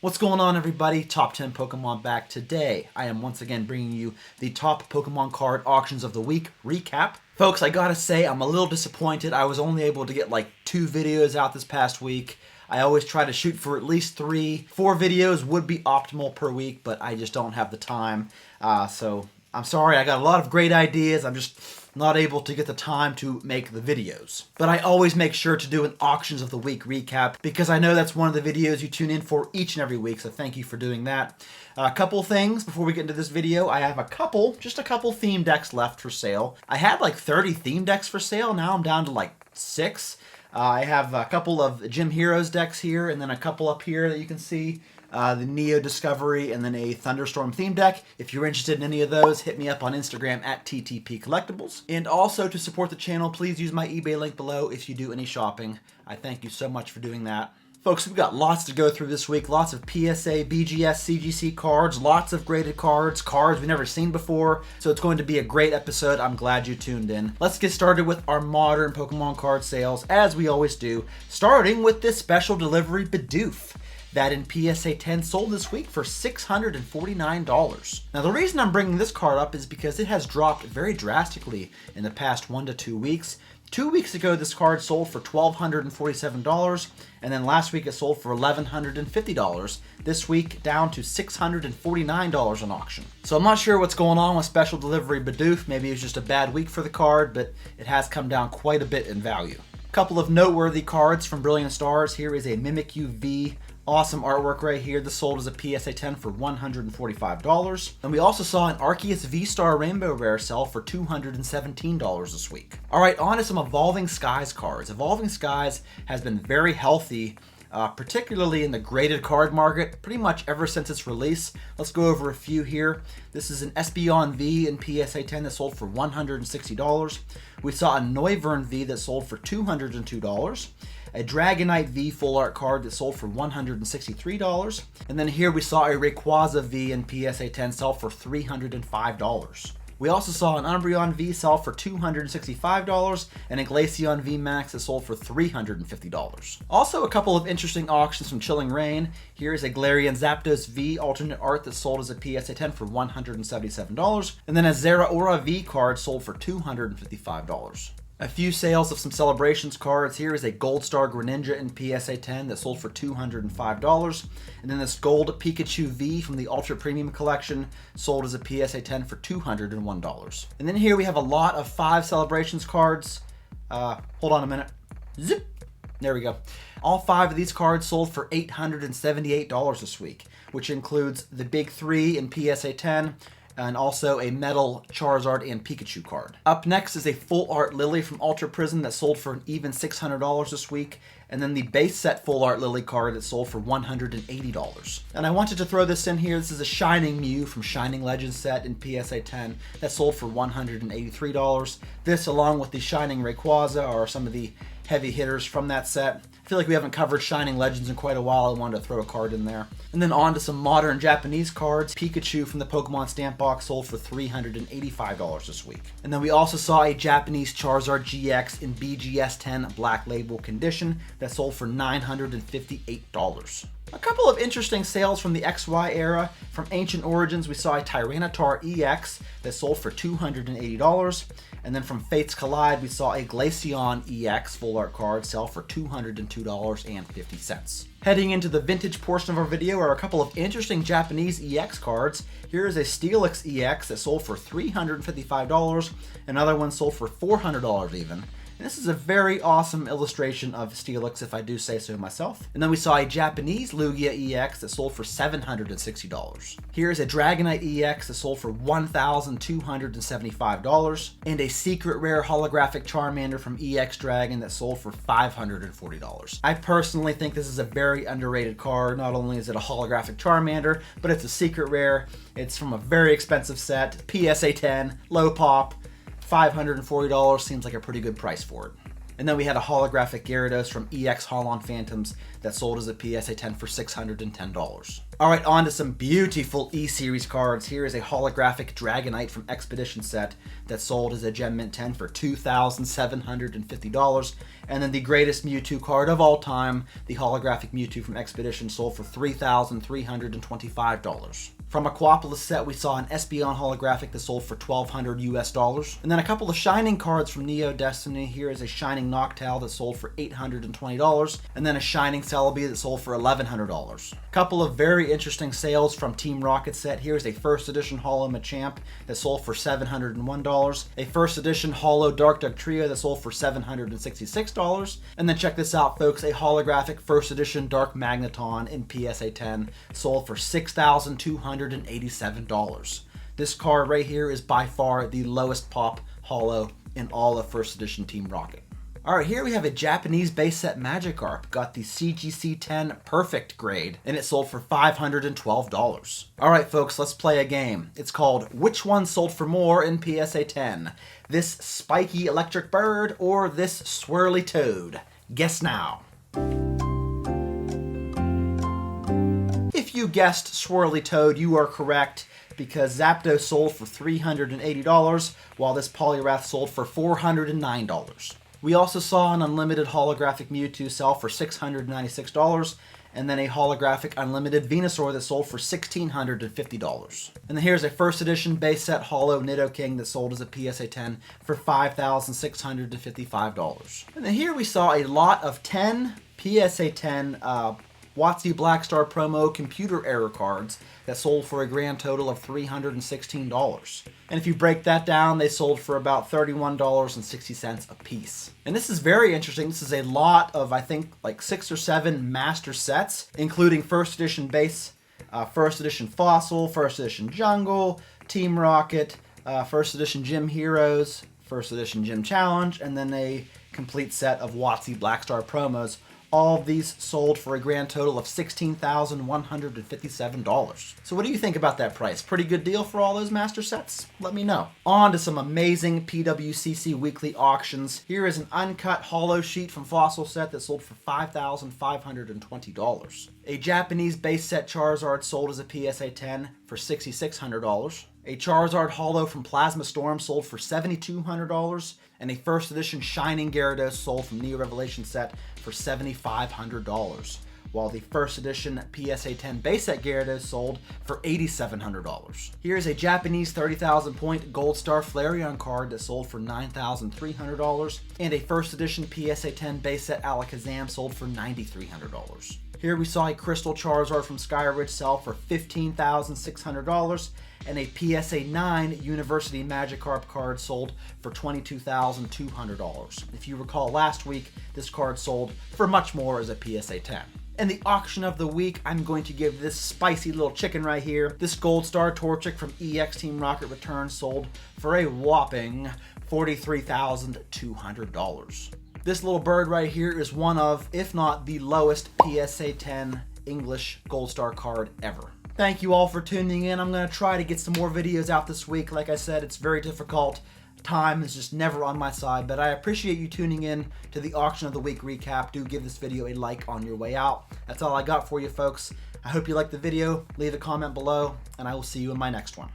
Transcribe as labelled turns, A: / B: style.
A: What's going on, everybody? Top 10 Pokemon back today. I am once again bringing you the top Pokemon card auctions of the week recap. Folks, I gotta say, I'm a little disappointed. I was only able to get like 2 videos out this past week. I always try to shoot for at least 3. 4 videos would be optimal per week, but I just don't have the time. So I'm sorry, I got a lot of great ideas. I'm just not able to get the time to make the videos. But I always make sure to do an auctions of the week recap because I know that's one of the videos you tune in for each and every week, so thank you for doing that. A couple things before we get into this video. I have just a couple theme decks left for sale. I had like 30 theme decks for sale. Now I'm down to like 6. I have a couple of Gym Heroes decks here, and then a couple up here that you can see. The Neo Discovery, and then a Thunderstorm theme deck. If you're interested in any of those, hit me up on Instagram at ttpcollectibles. And also, to support the channel, please use my eBay link below if you do any shopping. I thank you so much for doing that. Folks, we've got lots to go through this week. Lots of PSA, BGS, CGC cards, lots of graded cards we've never seen before. So it's going to be a great episode. I'm glad you tuned in. Let's get started with our modern Pokemon card sales, as we always do, starting with this special delivery Bidoof that in PSA 10 sold this week for $649. Now the reason I'm bringing this card up is because it has dropped very drastically in the past 1 to 2 weeks. 2 weeks ago this card sold for $1,247, and then last week it sold for $1,150. This week down to $649 on auction. So I'm not sure what's going on with special delivery Bidoof. Maybe it's just a bad week for the card, but it has come down quite a bit in value. Couple of noteworthy cards from Brilliant Stars. Here is a Mimikyu V. Awesome artwork right here. This sold as a PSA 10 for $145. And we also saw an Arceus V-Star Rainbow Rare sell for $217 this week. All right, on to some Evolving Skies cards. Evolving Skies has been very healthy, particularly in the graded card market, pretty much ever since its release. Let's go over a few here. This is an Espeon V in PSA 10 that sold for $160. We saw a Noivern V that sold for $202. A Dragonite V full art card that sold for $163. And then here we saw a Rayquaza V in PSA 10 sell for $305. We also saw an Umbreon V sell for $265 and a Glaceon V Max that sold for $350. Also a couple of interesting auctions from Chilling Reign. Here is a Galarian Zapdos V alternate art that sold as a PSA 10 for $177. And then a Zeraora V card sold for $255. A few sales of some Celebrations cards. Here is a Gold Star Greninja in PSA 10 that sold for $205. And then this Gold Pikachu V from the Ultra Premium Collection sold as a PSA 10 for $201. And then here we have a lot of 5 Celebrations cards. Hold on a minute. Zip! There we go. All 5 of these cards sold for $878 this week, which includes the big 3 in PSA 10, and also a metal Charizard and Pikachu card. Up next is a full art Lily from Ultra Prism that sold for an even $600 this week, and then the base set full art Lily card that sold for $180. And I wanted to throw this in here. This is a Shining Mew from Shining Legends set in PSA 10 that sold for $183. This, along with the Shining Rayquaza, are some of the heavy hitters from that set. I feel like we haven't covered Shining Legends in quite a while. I wanted to throw a card in there. And then on to some modern Japanese cards. Pikachu from the Pokemon Stamp Box sold for $385 this week. And then we also saw a Japanese Charizard GX in BGS 10 Black Label condition that sold for $958. A couple of interesting sales from the XY era. From Ancient Origins, we saw a Tyranitar EX that sold for $280. And then from Fates Collide, we saw a Glaceon EX full art card sell for $202.50. Heading into the vintage portion of our video are a couple of interesting Japanese EX cards. Here is a Steelix EX that sold for $355. Another one sold for $400 even. And this is a very awesome illustration of Steelix, if I do say so myself. And then we saw a Japanese Lugia EX that sold for $760. Here's a Dragonite EX that sold for $1,275. And a secret rare holographic Charmander from EX Dragon that sold for $540. I personally think this is a very underrated card. Not only is it a holographic Charmander, but it's a secret rare. It's from a very expensive set, PSA 10, low pop. $540 seems like a pretty good price for it. And then we had a holographic Gyarados from EX Holon Phantoms that sold as a PSA 10 for $610. All right, on to some beautiful E-Series cards. Here is a holographic Dragonite from Expedition set that sold as a Gem Mint 10 for $2,750. And then the greatest Mewtwo card of all time, the holographic Mewtwo from Expedition, sold for $3,325. From Aquapolis set, we saw an Espeon holographic that sold for $1,200 US. And then a couple of Shining cards from Neo Destiny. Here is a Shining Noctowl that sold for $820. And then a Shining Celebi that sold for $1,100. A couple of very interesting sales from Team Rocket set. Here is a first edition Holo Machamp that sold for $701. A first edition Holo Dark Dugtrio that sold for $766. And then check this out, folks. A holographic first edition Dark Magneton in PSA 10 sold for $6,287. This card right here is by far the lowest pop holo in all of first edition Team Rocket. Alright, here we have a Japanese base set Magikarp. Got the CGC 10 perfect grade, and it sold for $512. Alright folks, let's play a game. It's called Which One Sold for More in PSA 10? This spiky electric bird or this swirly toad? Guess now. If you guessed Swirly Toad, you are correct, because Zapdos sold for $380, while this Poliwrath sold for $409. We also saw an unlimited holographic Mewtwo sell for $696, and then a holographic unlimited Venusaur that sold for $1,650. And then here's a first edition base set holo Nidoking that sold as a PSA 10 for $5,655. And then here we saw a lot of 10 PSA 10 WotC Blackstar promo computer error cards that sold for a grand total of $316. And if you break that down, they sold for about $31.60 a piece. And this is very interesting. This is a lot of, I think, like 6 or 7 master sets, including first edition base, first edition Fossil, first edition Jungle, Team Rocket, first edition Gym Heroes, first edition Gym Challenge, and then a complete set of WotC Blackstar promos. All of these sold for a grand total of $16,157. So what do you think about that price? Pretty good deal for all those master sets? Let me know. On to some amazing PWCC weekly auctions. Here is an uncut holo sheet from Fossil set that sold for $5,520. A Japanese base set Charizard sold as a PSA 10 for $6,600. A Charizard holo from Plasma Storm sold for $7,200. And a first edition Shining Gyarados sold from Neo Revelation set for $7,500, while the first edition PSA 10 base set Gyarados sold for $8,700. Here's a Japanese 30,000 point Gold Star Flareon card that sold for $9,300, and a first edition PSA 10 base set Alakazam sold for $9,300. Here we saw a Crystal Charizard from Skyridge sell for $15,600, and a PSA 9 University Magikarp card sold for $22,200. If you recall last week, this card sold for much more as a PSA 10. In the auction of the week, I'm going to give this spicy little chicken right here. This Gold Star Torchic from EX Team Rocket Returns sold for a whopping $43,200. This little bird right here is one of, if not the lowest PSA 10 English Gold Star card ever. Thank you all for tuning in. I'm going to try to get some more videos out this week. Like I said, it's very difficult. Time is just never on my side, but I appreciate you tuning in to the Auction of the Week recap. Do give this video a like on your way out. That's all I got for you, folks. I hope you liked the video. Leave a comment below, and I will see you in my next one.